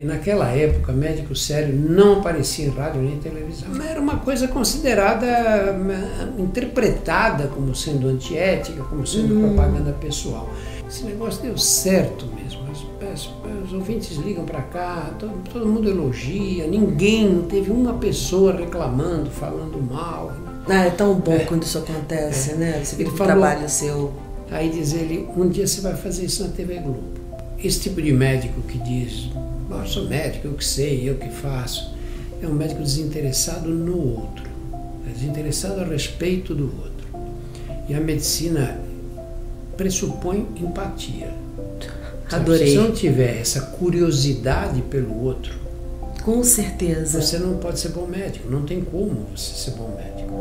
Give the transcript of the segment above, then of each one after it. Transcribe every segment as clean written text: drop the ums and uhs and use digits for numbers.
E naquela época, médico sério não aparecia em rádio nem em televisão. Era uma coisa considerada, interpretada como sendo antiética, como sendo propaganda pessoal. Esse negócio deu certo mesmo. Os ouvintes ligam para cá, todo mundo elogia, não teve uma pessoa reclamando, falando mal. É tão bom quando isso acontece, né? Você vê que o trabalho seu. Aí diz ele, um dia você vai fazer isso na TV Globo. Esse tipo de médico que diz, eu sou médico, eu que sei, eu que faço, é um médico desinteressado no outro, é desinteressado a respeito do outro. E a medicina pressupõe empatia. Adorei. Se você não tiver essa curiosidade pelo outro, com certeza, você não pode ser bom médico, não tem como você ser bom médico.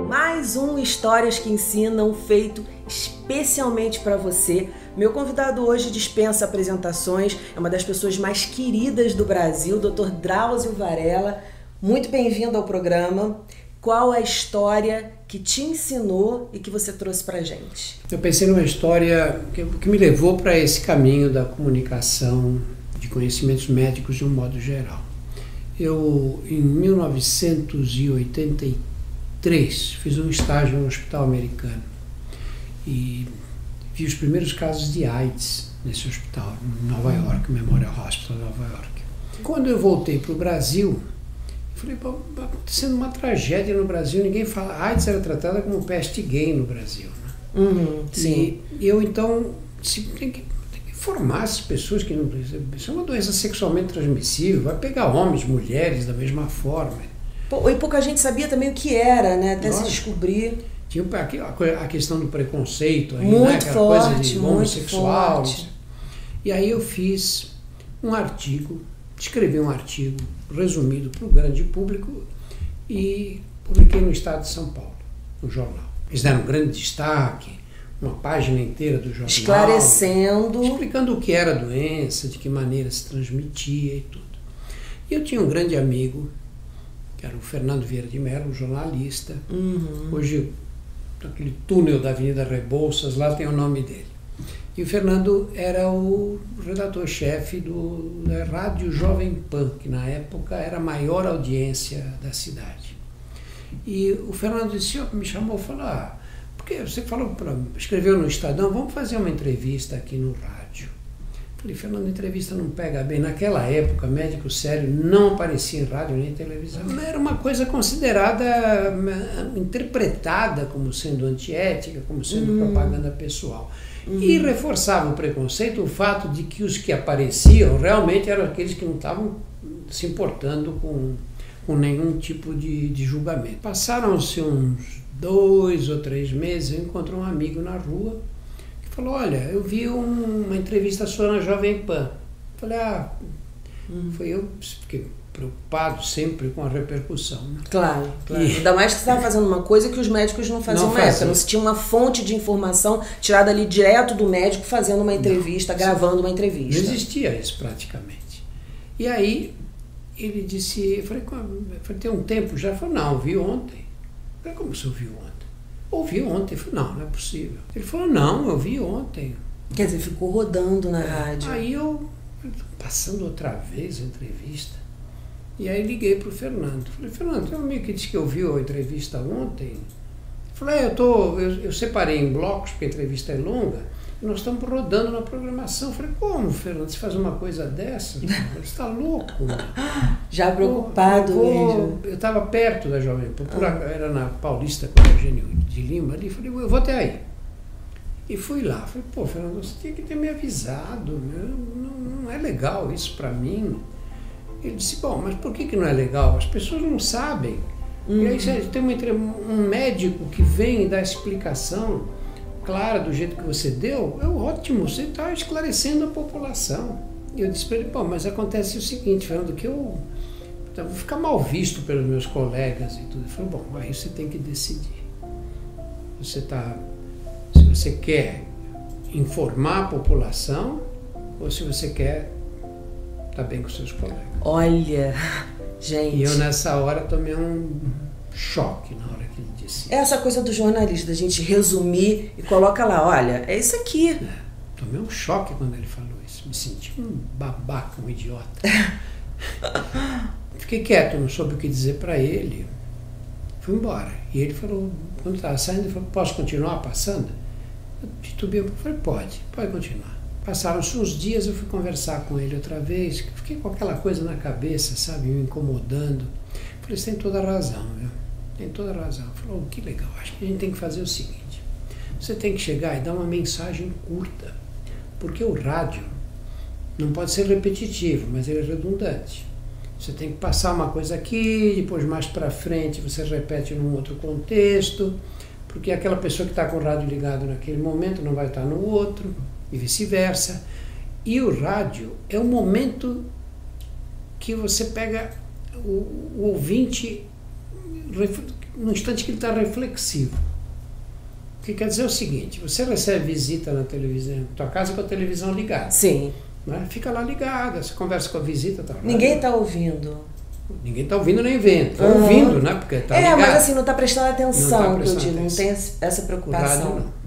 Mais um Histórias que Ensinam, feito especialmente para você. Meu convidado hoje dispensa apresentações, é uma das pessoas mais queridas do Brasil, Dr. Drauzio Varela. Muito bem-vindo ao programa. Qual a história que te ensinou e que você trouxe pra gente? Eu pensei numa história que me levou para esse caminho da comunicação, de conhecimentos médicos de um modo geral. Eu, em 1983, fiz um estágio no hospital americano e vi os primeiros casos de AIDS nesse hospital, em Nova York, Memorial Hospital, Nova York. Quando eu voltei para o Brasil, falei, pô, está acontecendo uma tragédia no Brasil, ninguém fala. A AIDS era tratada como peste gay no Brasil. Né? Sim. E eu, então, tem que informar essas pessoas que não. Isso é uma doença sexualmente transmissível, vai pegar homens, mulheres da mesma forma. E pouca gente sabia também o que era, né? Até se descobrir. Tinha a questão do preconceito, aí, muito né? Aquela forte, coisa de homossexual. Muito forte. E aí eu fiz um artigo. Escrevi um artigo resumido para o grande público e publiquei no Estado de São Paulo, no jornal. Eles deram um grande destaque, uma página inteira do jornal. Esclarecendo. Explicando o que era a doença, de que maneira se transmitia e tudo. E eu tinha um grande amigo, que era o Fernando Vieira de Mello, um jornalista. Hoje, naquele túnel da Avenida Rebouças, lá tem o nome dele. E o Fernando era o redator-chefe da Rádio Jovem Pan, que na época era a maior audiência da cidade. E o Fernando me chamou e falou, porque você escreveu no Estadão, vamos fazer uma entrevista aqui no rádio. Falei, Fernando, entrevista não pega bem. Naquela época, médico sério não aparecia em rádio nem em televisão. Era uma coisa considerada, interpretada como sendo antiética, como sendo propaganda pessoal. E reforçava o preconceito o fato de que os que apareciam realmente eram aqueles que não estavam se importando com nenhum tipo de julgamento. Passaram-se uns 2 ou 3 meses, eu encontrei um amigo na rua que falou, olha, eu vi uma entrevista sua na Jovem Pan. Falei, foi eu, fiquei preocupado sempre com a repercussão. Né? Claro. Ainda mais que você estava fazendo uma coisa que os médicos não faziam na época. Não se tinha uma fonte de informação tirada ali direto do médico fazendo uma entrevista, gravando uma entrevista. Não existia isso praticamente. E aí ele disse, eu falei, tem um tempo já? Ele falou, não, eu vi ontem. Eu falei, como você ouviu ontem? Ouvi ontem. Eu falei, não é possível. Ele falou, não, eu vi ontem. Quer dizer, ficou rodando na rádio. Aí eu, passando outra vez a entrevista, e aí liguei para o Fernando. Falei, Fernando, tem um amigo que disse que ouviu a entrevista ontem. Eu falei, eu separei em blocos, porque a entrevista é longa, e nós estamos rodando na programação. Eu falei, como, Fernando, você faz uma coisa dessa? Você está louco? Já preocupado mesmo. Eu estava perto da Jovem Pan, era na Paulista com o Eugênio de Lima ali. Falei, eu vou até aí. E fui lá. Falei, pô, Fernando, você tinha que ter me avisado. Não é legal isso para mim. Ele disse, bom, mas por que não é legal? As pessoas não sabem. E aí tem um médico que vem e dá explicação clara do jeito que você deu, é ótimo, você está esclarecendo a população. E eu disse para ele, bom, mas acontece o seguinte, Fernando, que eu vou ficar mal visto pelos meus colegas e tudo. Ele falou, bom, aí você tem que decidir. Se você quer informar a população ou se você quer estar bem com seus colegas. Olha, gente. E eu nessa hora tomei um choque na hora que ele disse. Essa coisa do jornalista, da gente resumir e coloca lá, olha, é isso aqui. Tomei um choque quando ele falou isso. Me senti um babaca, um idiota. Fiquei quieto, não soube o que dizer para ele. Fui embora. E ele falou, quando estava saindo, ele falou, posso continuar passando? Eu titubeei, eu falei, pode continuar. Passaram-se uns dias, eu fui conversar com ele outra vez, fiquei com aquela coisa na cabeça, sabe, me incomodando. Falei, você tem toda a razão, viu? Tem toda a razão. Ele falou, que legal, acho que a gente tem que fazer o seguinte, você tem que chegar e dar uma mensagem curta, porque o rádio não pode ser repetitivo, mas ele é redundante. Você tem que passar uma coisa aqui, depois mais para frente você repete num outro contexto, porque aquela pessoa que está com o rádio ligado naquele momento não vai estar no outro, e vice-versa. E o rádio é o momento que você pega o ouvinte no instante que ele está reflexivo. O que quer dizer o seguinte, você recebe visita na televisão, tua casa com a televisão ligada. Sim. Né? Fica lá ligada, você conversa com a visita. Tá, ninguém está ouvindo. Ninguém está ouvindo nem vendo. Está ouvindo, né? Porque está ligado. Mas assim, não está prestando atenção, que eu digo, não tem essa preocupação. O rádio não.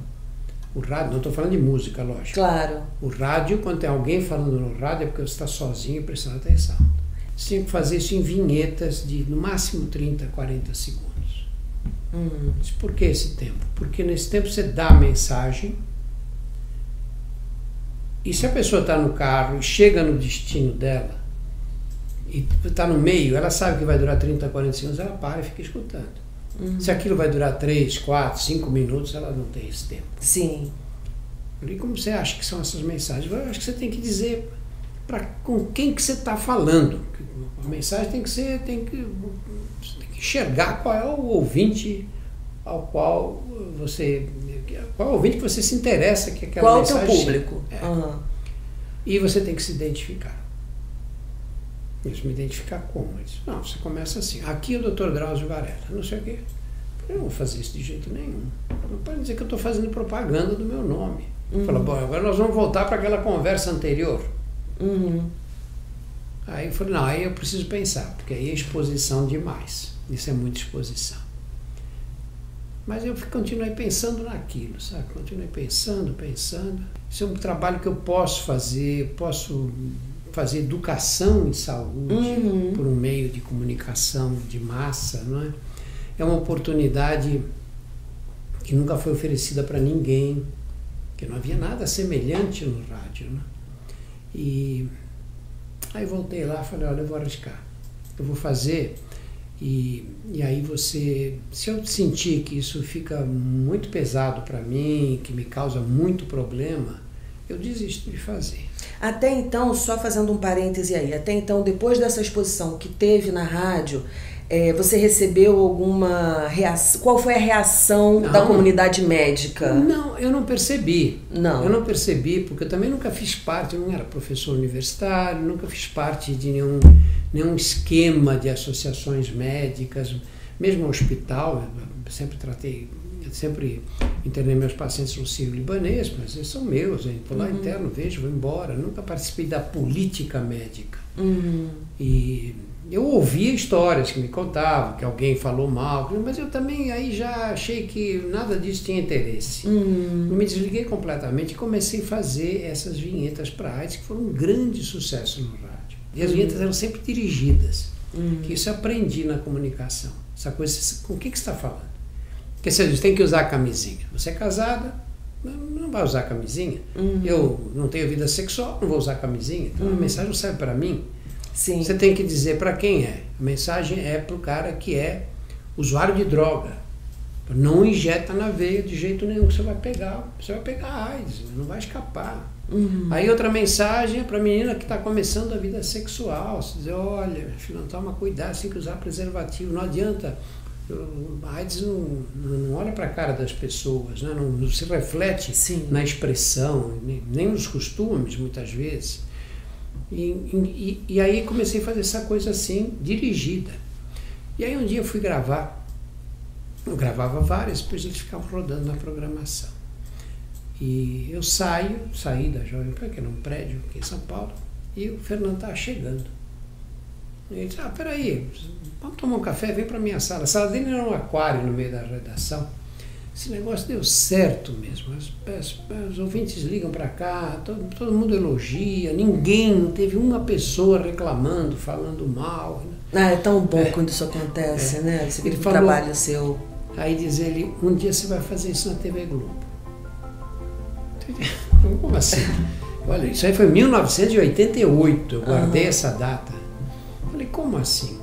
O rádio, não estou falando de música, lógico. Claro. O rádio, quando tem alguém falando no rádio, é porque você está sozinho e prestando atenção. Você tem que fazer isso em vinhetas de, no máximo, 30, 40 segundos. Mas por que esse tempo? Porque nesse tempo você dá a mensagem e se a pessoa está no carro e chega no destino dela e está no meio, ela sabe que vai durar 30, 40 segundos, ela para e fica escutando. Se aquilo vai durar 3, 4, 5 minutos, ela não tem esse tempo. Sim. E como você acha que são essas mensagens? Eu acho que você tem que dizer com quem que você está falando. A mensagem tem que ser, você tem que enxergar qual é o ouvinte ao qual você, qual é o ouvinte que você se interessa que aquela qual mensagem. Qual é o teu público? E você tem que se identificar. Eles me identificar como? Eles, não, você começa assim, aqui é o Dr. Drauzio Varela, não sei o quê. Eu não vou fazer isso de jeito nenhum. Não pode dizer que eu estou fazendo propaganda do meu nome. Fala, bom, agora nós vamos voltar para aquela conversa anterior. Aí eu falei, não, aí eu preciso pensar, porque aí é exposição demais. Isso é muita exposição. Mas eu continuei pensando naquilo, sabe? Continuei pensando. Isso é um trabalho que eu posso fazer educação em saúde por um meio de comunicação de massa, não é? É uma oportunidade que nunca foi oferecida para ninguém, que não havia nada semelhante no rádio, né? E aí voltei lá e falei, olha, eu vou arriscar, eu vou fazer, e aí se eu sentir que isso fica muito pesado para mim, que me causa muito problema, eu desisto de fazer. Até então, só fazendo um parêntese aí, até então, depois dessa exposição que teve na rádio, você recebeu alguma reação? Qual foi a reação da comunidade médica? Não, eu não percebi. Não. Eu não percebi, porque eu também nunca fiz parte, eu não era professor universitário, nunca fiz parte de nenhum esquema de associações médicas, mesmo no hospital, eu sempre internei meus pacientes no Sírio-Libanês, mas eles são meus, eu estou lá interno, vejo, vou embora, nunca participei da política médica. E eu ouvia histórias que me contavam, que alguém falou mal, mas eu também aí já achei que nada disso tinha interesse. Eu me desliguei completamente e comecei a fazer essas vinhetas para AIDS, que foram um grande sucesso no rádio. E as vinhetas eram sempre dirigidas, que isso eu aprendi na comunicação. Essa coisa, com o que você está falando? Porque você tem que usar camisinha. Você é casada, não vai usar camisinha. Eu não tenho vida sexual, não vou usar camisinha. Então a mensagem não serve para mim. Sim. Você tem que dizer para quem é. A mensagem é para o cara que é usuário de droga. Não injeta na veia de jeito nenhum, que você vai pegar AIDS, não vai escapar. Aí outra mensagem é para a menina que está começando a vida sexual. Você diz, olha, filho, toma cuidado, você tem que usar preservativo, não adianta. A AIDS não olha para a cara das pessoas, né? Não se reflete na expressão, nem nos costumes, muitas vezes. E aí comecei a fazer essa coisa assim, dirigida. E aí um dia eu fui gravar, eu gravava várias, depois eles ficavam rodando na programação. E eu saí da Jovem Pan, que era um prédio aqui em São Paulo, e o Fernando estava chegando. Ele disse, peraí, vamos tomar um café, vem para minha sala. A sala dele era um aquário no meio da redação. Esse negócio deu certo mesmo. Os ouvintes ligam para cá, todo mundo elogia, não teve uma pessoa reclamando, falando mal. É tão bom quando isso acontece, né? Você vê que o trabalho seu. Aí diz ele, um dia você vai fazer isso na TV Globo. Como assim? Olha, isso aí foi em 1988, eu guardei essa data. Falei, como assim?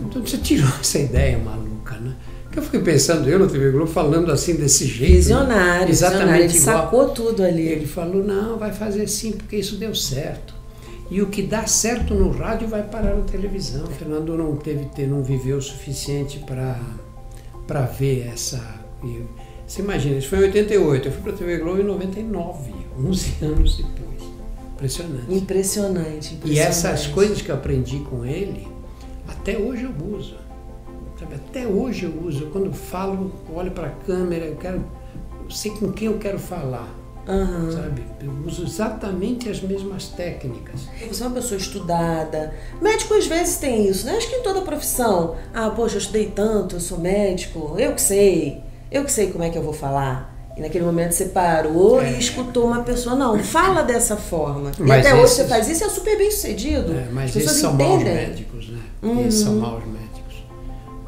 Então você tirou essa ideia maluca, né? Eu fiquei pensando, eu na TV Globo falando assim desse jeito. Visionário, exatamente ele igual. Sacou tudo ali. Ele falou, não, vai fazer sim, porque isso deu certo. E o que dá certo no rádio vai parar na televisão. O Fernando não viveu o suficiente para ver essa... Você imagina, isso foi em 88, eu fui para a TV Globo em 99, 11 anos depois. Impressionante. E essas coisas que eu aprendi com ele, até hoje eu uso. Sabe? Até hoje eu uso. Quando falo, olho para a câmera, eu sei com quem eu quero falar. Sabe? Eu uso exatamente as mesmas técnicas. Você é uma pessoa estudada. Médico às vezes tem isso, né? Acho que em toda profissão. Poxa, eu estudei tanto, eu sou médico, eu que sei como é que eu vou falar. E naquele momento você parou e escutou uma pessoa. Não, fala dessa forma. E até hoje você faz isso e é super bem sucedido. Mas esses são maus médicos, né? Esses são maus médicos.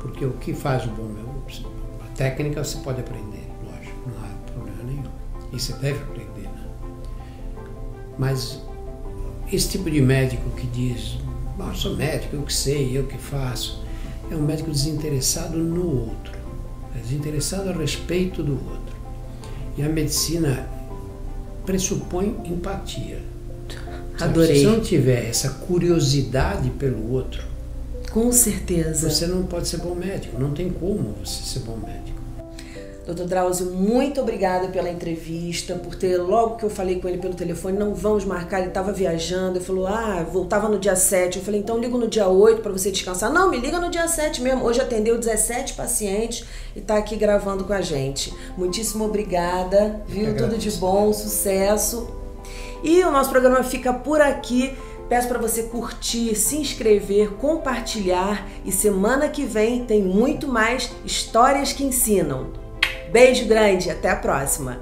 Porque o que faz o bom médico? A técnica você pode aprender, lógico, não há problema nenhum. E você deve aprender, né? Mas esse tipo de médico que diz, sou médico, eu que sei, eu que faço, é um médico desinteressado no outro. É desinteressado a respeito do outro. E a medicina pressupõe empatia. Adorei. Se você não tiver essa curiosidade pelo outro, com certeza, você não pode ser bom médico. Não tem como você ser bom médico. Dr. Drauzio, muito obrigada pela entrevista, por ter, logo que eu falei com ele pelo telefone, não vamos marcar, ele estava viajando, ele falou, voltava no dia 7, eu falei, então ligo no dia 8 para você descansar. Não, me liga no dia 7 mesmo, hoje atendeu 17 pacientes e está aqui gravando com a gente. Muitíssimo obrigada, viu? Tudo de bom, sucesso. E o nosso programa fica por aqui. Peço para você curtir, se inscrever, compartilhar e semana que vem tem muito mais histórias que ensinam. Beijo grande, até a próxima!